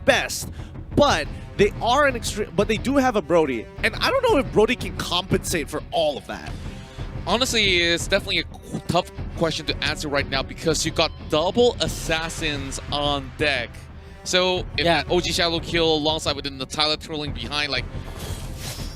best, but they are an extreme. But they do have a Brody, and I don't know if Brody can compensate for all of that. Honestly, it's definitely a tough question to answer right now because you got double assassins on deck. So if that OG Shadow kill alongside within the Tyler trolling behind, like,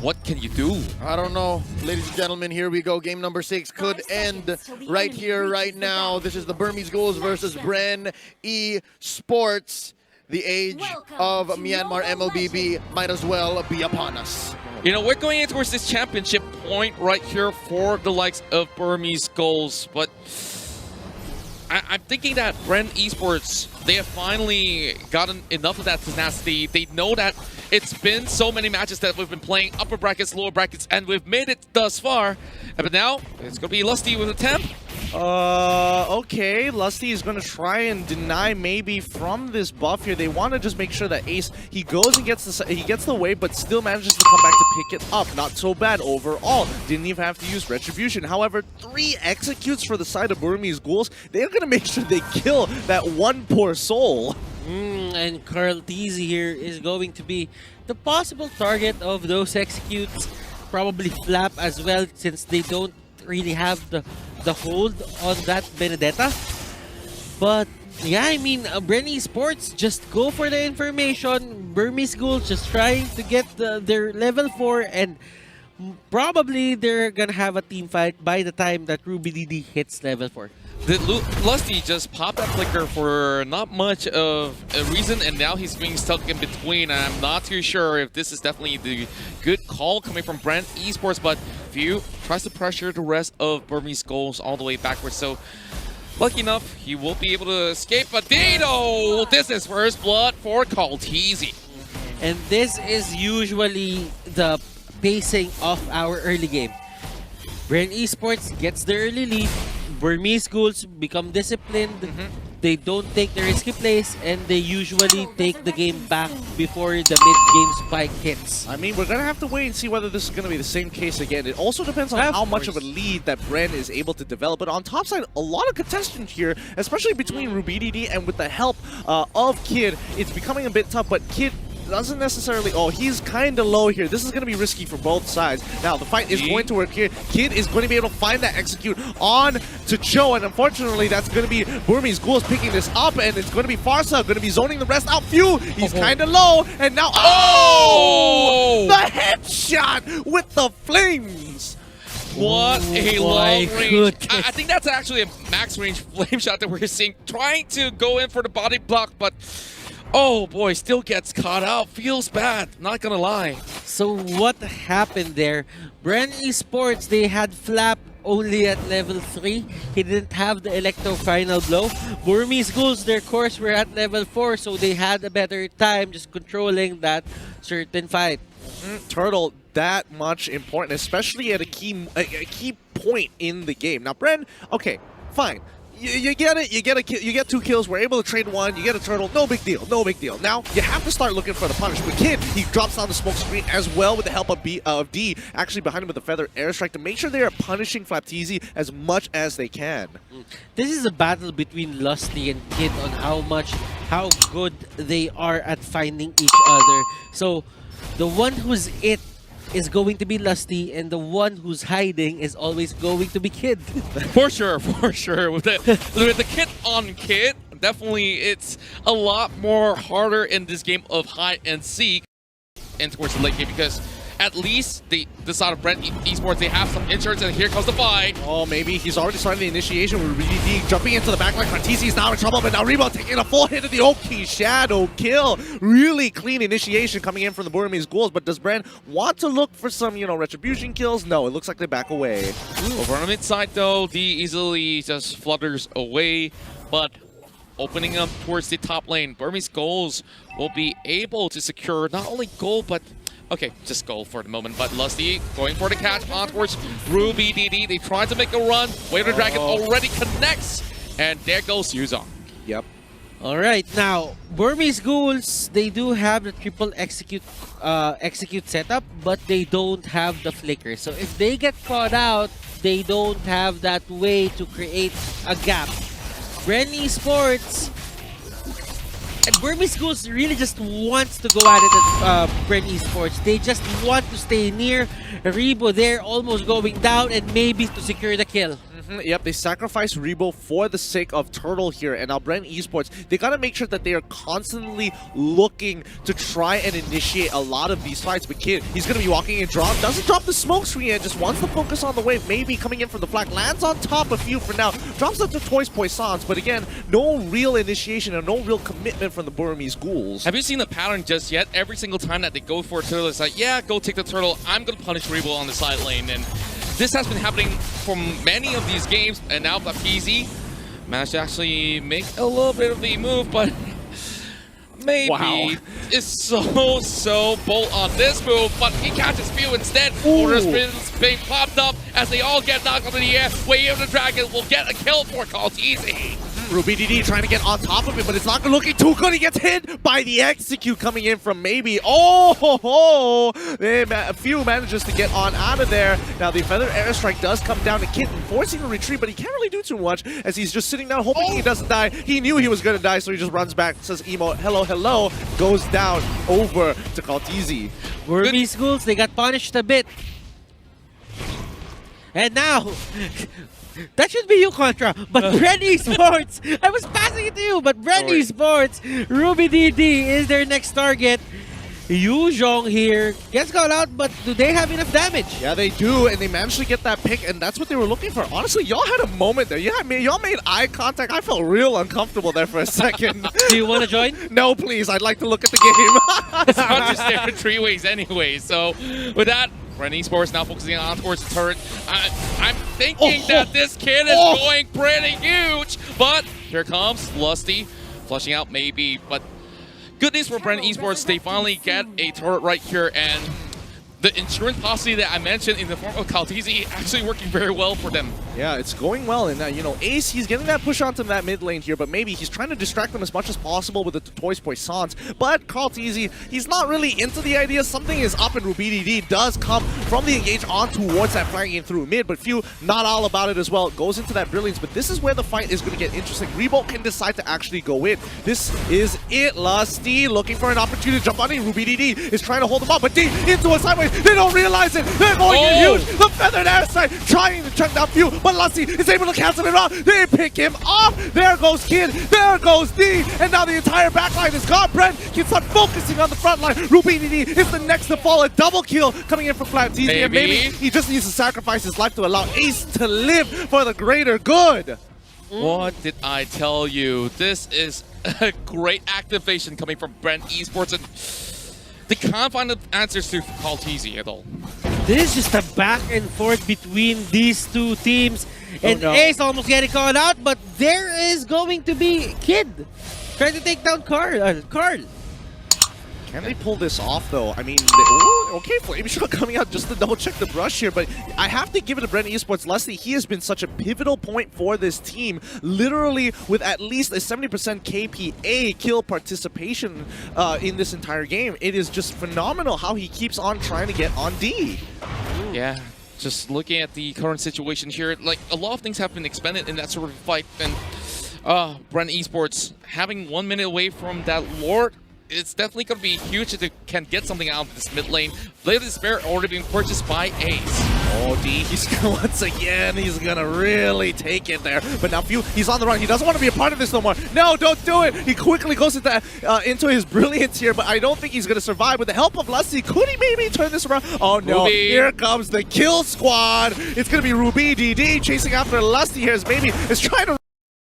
what can you do? I don't know. Ladies and gentlemen, here we go. Game number 6 could end right here, right now. This is the Burmese Ghouls versus Bren Esports. The age of Myanmar MLBB might as well be upon us. You know, we're going in towards this championship point right here for the likes of Burmese Ghouls, but I'm thinking that Bren Esports, they have finally gotten enough of that tenacity. They know that it's been so many matches that we've been playing upper brackets, lower brackets, and we've made it thus far. But now, it's going to be Lusty with a temp. Okay, Lusty is going to try and deny maybe from this buff here. They want to just make sure that Ace, he goes and gets the wave, but still manages to come back to pick it up. Not so bad overall. Didn't even have to use Retribution. However, 3 executes for the side of Burmese Ghouls. They're going to make sure they kill that one poor soul. And Carl Teasy here is going to be the possible target of those executes. Probably Flap as well, since they don't really have the hold on that Benedetta. But yeah, I mean, Bren Esports just go for the information. Burmese Ghouls just trying to get their level 4, and probably they're gonna have a team fight by the time that Ruby DD hits level 4. Did Lusty just pop that flicker for not much of a reason, and now he's being stuck in between. I'm not too sure if this is definitely the good call coming from Bren Esports, but View tries to pressure the rest of Burmese Ghouls all the way backwards. So lucky enough, he will be able to escape. But Dino, this is first blood for Kalteezy. And this is usually the pacing of our early game. Bren Esports gets the early lead. Burmese Ghouls become disciplined. They don't take the risky plays, and they usually take the game back before the mid-game spike hits. I mean, we're going to have to wait and see whether this is going to be the same case again. It also depends on how much of a lead that Bren is able to develop. But on top side, a lot of contestant here, especially between Ruby DD and with the help of Kid. It's becoming a bit tough, but Kid doesn't necessarily... Oh, he's kind of low here. This is going to be risky for both sides. Now, the fight is going to work here. Kid is going to be able to find that execute on to Joe, and unfortunately, that's going to be Burmese Ghouls picking this up, and it's going to be Farsa going to be zoning the rest out. Phew! He's kind of low, and now... Oh! The headshot with the flames! What a long range. I think that's actually a max range flame shot that we're seeing. Trying to go in for the body block, but... Oh boy, still gets caught out. Feels bad, not gonna lie. So what happened there? Bren Esports, they had Flap only at level 3. He didn't have the Electro Final Blow. Burmese Ghouls, their cores were at level 4, so they had a better time just controlling that certain fight. Turtle, that much important, especially at a key point in the game. Now, Bren, okay, fine. You get it. You get 2 kills. We're able to trade 1. You get a turtle. No big deal. No big deal. Now you have to start looking for the punish. But Kid, he drops down the smoke screen as well with the help of D, actually behind him with the feather airstrike to make sure they are punishing Flapteezy as much as they can. This is a battle between Lusty and Kid on how good they are at finding each other. So the one who's it is going to be Lusty, and the one who's hiding is always going to be Kid. For sure, for sure. With the Kid on Kid, definitely it's a lot more harder in this game of hide and seek and towards the late game, because at least the side of Bren Esports, they have some insurance, and here comes the fight. Oh, maybe he's already starting the initiation with RD jumping into the backline. Frantizi's now in trouble, but now Rebo taking a full hit of the Oki Shadow kill. Really clean initiation coming in from the Burmese Ghouls, but does Bren want to look for some, retribution kills? No, it looks like they back away. Over on the mid side, though, D easily just flutters away, but opening up towards the top lane, Burmese Ghouls will be able to secure not only gold, but okay, just gold for the moment, but Lusty going for the catch on towards Ruby DD. They tried to make a run. Wave of the Dragon already connects, and there goes Yuzong. Yep. Alright, now, Burmese Ghouls, they do have the triple execute setup, but they don't have the flicker. So if they get caught out, they don't have that way to create a gap. Bren Esports, And Burmese Ghouls really just wants to go at it at Bren Esports. They just want to stay near Rebo there, almost going down, and maybe to secure the kill. Yep, they sacrifice Rebo for the sake of Turtle here, and now Bren Esports, they gotta make sure that they are constantly looking to try and initiate a lot of these fights. But Kid, he's gonna be walking in drop, doesn't drop the smoke screen and just wants to focus on the wave, maybe coming in from the flag, lands on top a few for now, drops up to Toys Poissons, but again, no real initiation and no real commitment from the Burmese Ghouls. Have you seen the pattern just yet? Every single time that they go for a turtle, it's like, yeah, go take the turtle. I'm gonna punish Rebo on the side lane, and this has been happening for many of these games, and now Baptiste managed to actually make a little bit of the move, but maybe is so bold on this move, but he catches few instead. Order spins being popped up as they all get knocked up in the air. Wave of the Dragon will get a kill for Kaltizi. RubyDD trying to get on top of it, but it's not looking too good. He gets hit by the execute coming in from maybe. Oh, ho, ho. A few manages to get on out of there. Now the feather airstrike does come down to Kitten, forcing a retreat, but he can't really do too much as he's just sitting down hoping he doesn't die. He knew he was going to die, so he just runs back, says emo, hello, hello, goes down over to Kaltizi. Burmese Ghouls, they got punished a bit. And now, that should be you, Contra, but Bren Esports, I was passing it to you, but Bren Esports, RubyDD is their next target. Yu Zhong here gets caught out, but do they have enough damage? Yeah, they do, and they managed to get that pick, and that's what they were looking for. Honestly, y'all had a moment there. Y'all made eye contact. I felt real uncomfortable there for a second. Do you want to join? No, please. I'd like to look at the game. It's not just there for 3 ways anyway, so with that, Bren Esports now focusing on towards the turret. I'm thinking that this kid is going pretty huge, but here comes Lusty, flushing out maybe, but good news for Bren Esports, they finally get a turret right here, and the insurance policy that I mentioned in the form of Kaltizi actually working very well for them. Yeah, it's going well, and you know, Ace, he's getting that push onto that mid lane here, but maybe he's trying to distract them as much as possible with the Toys Poissons. But Kaltizi, he's not really into the idea. Something is up, and RubyDD does come from the engage on towards that flagging through mid, but few not all about it as well. It goes into that brilliance, but this is where the fight is going to get interesting. Rebo can decide to actually go in. This is it. Lusty looking for an opportunity to jump on in. RubyDD is trying to hold him up, but D into a sideways. They don't realize it. They're going in huge. The feathered airside trying to check down few, but Lusty is able to cancel it off. They pick him off. There goes Kid. There goes D. And now the entire backline is gone. Bren can start focusing on the front line. RubyDD is the next to fall. A double kill coming in from Flat-TZ. And maybe he just needs to sacrifice his life to allow Ace to live for the greater good. What did I tell you? This is a great activation coming from Bren Esports, and they can't find the answers to Kaltizi at all. This is just a back and forth between these two teams. And Ace almost getting caught out, but there is going to be Kid trying to take down Carl. Can they pull this off, though? I mean, okay, Flameshot coming out just to double-check the brush here, but I have to give it to Bren Esports. Leslie, he has been such a pivotal point for this team, literally with at least a 70% KPA kill participation in this entire game. It is just phenomenal how he keeps on trying to get on D. Yeah, just looking at the current situation here, like, a lot of things have been expended in that sort of fight, and Bren Esports having 1 minute away from that Lord, it's definitely going to be huge if they can get something out of this mid lane. Blade of Despair already being purchased by Ace. Oh, D, once again, he's going to really take it there. But now he's on the run. He doesn't want to be a part of this no more. No, don't do it. He quickly goes into his brilliance here, but I don't think he's going to survive. With the help of Lusty, could he maybe turn this around? Oh, no. Ruby. Here comes the kill squad. It's going to be RubyDD chasing after Lusty here as maybe is trying to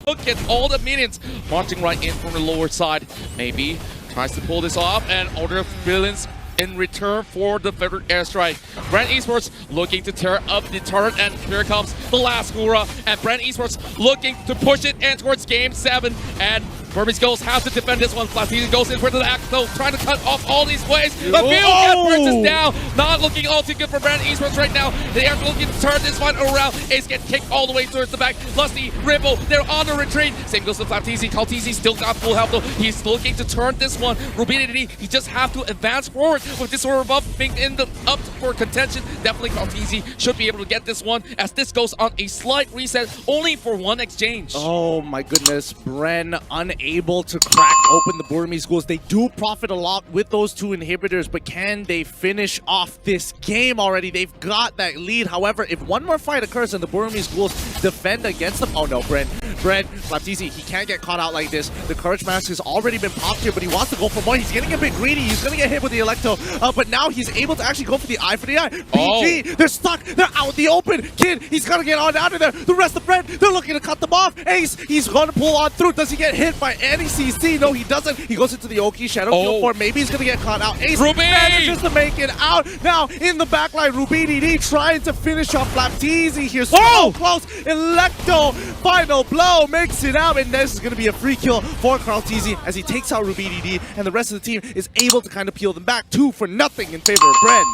look at all the minions marching right in from the lower side. Maybe tries to pull this off, and Order of Brilliance in return for the feathered airstrike. Bren Esports looking to tear up the turret, and here comes the last Hura, and Bren Esports looking to push it in towards Game 7, and Burmese Ghouls have to defend this one. Flat-TZ goes in for the act, though, trying to cut off all these waves. A few get purchased down. Not looking all too good for Bren Esports right now. They are looking to turn this one around. Ace get kicked all the way towards the back. Lusty, Ripple, they're on the retreat. Same goes to Flat-TZ. Kaltizi still got full health, though. He's looking to turn this one. RubyDD, he just have to advance forward with this sort of buff being in the up for contention. Definitely Kaltizi should be able to get this one, as this goes on a slight reset, only for one exchange. Oh my goodness, Bren unable able to crack open the Burmese Ghouls. They do profit a lot with those 2 inhibitors, but can they finish off this game already? They've got that lead. However, if one more fight occurs and the Burmese Ghouls defend against them, oh no, Bren, Flapteezy, he can't get caught out like this. The Courage Mask has already been popped here, but he wants to go for more. He's getting a bit greedy. He's going to get hit with the Electo, but now he's able to actually go for the eye for the eye. BG, they're stuck. They're out in the open. Kid, he's going to get on out of there. The rest of Bren, they're looking to cut them off. Ace, he's going to pull on through. Does he get hit by any CC? No, he doesn't. He goes into the Oki Shadow Kill 4. Maybe he's going to get caught out. Ace manages to make it out. Now, in the backline, Rubididi trying to finish off Flapteezy here. So close. Electo, final blow, makes it out. And this is going to be a free kill for Karlteezy as he takes out Rubididi, and the rest of the team is able to kind of peel them back 2-0 in favor of Bren.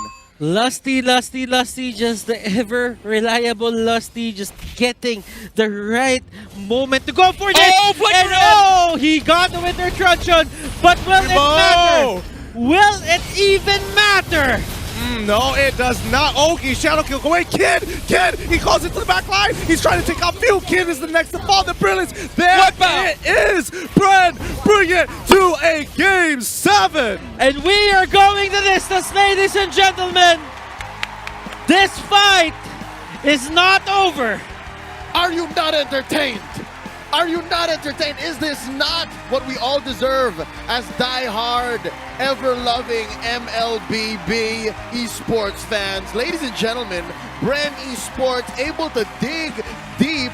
Lusty, just the ever reliable Lusty, just getting the right moment to go for this. And he got the winter truncheon, but will it matter? Will it even matter? No, it does not. Oki, Shadow Kill, go away. Kid, he calls it to the back line. He's trying to take out Mew. Kid is the next to fall. The Brilliance. There it is. Bren bring it to a Game 7. And we are going the distance, ladies and gentlemen. This fight is not over. Are you not entertained? Are you not entertained? Is this not what we all deserve as die-hard, ever-loving MLBB esports fans? Ladies and gentlemen, Bren Esports able to dig deep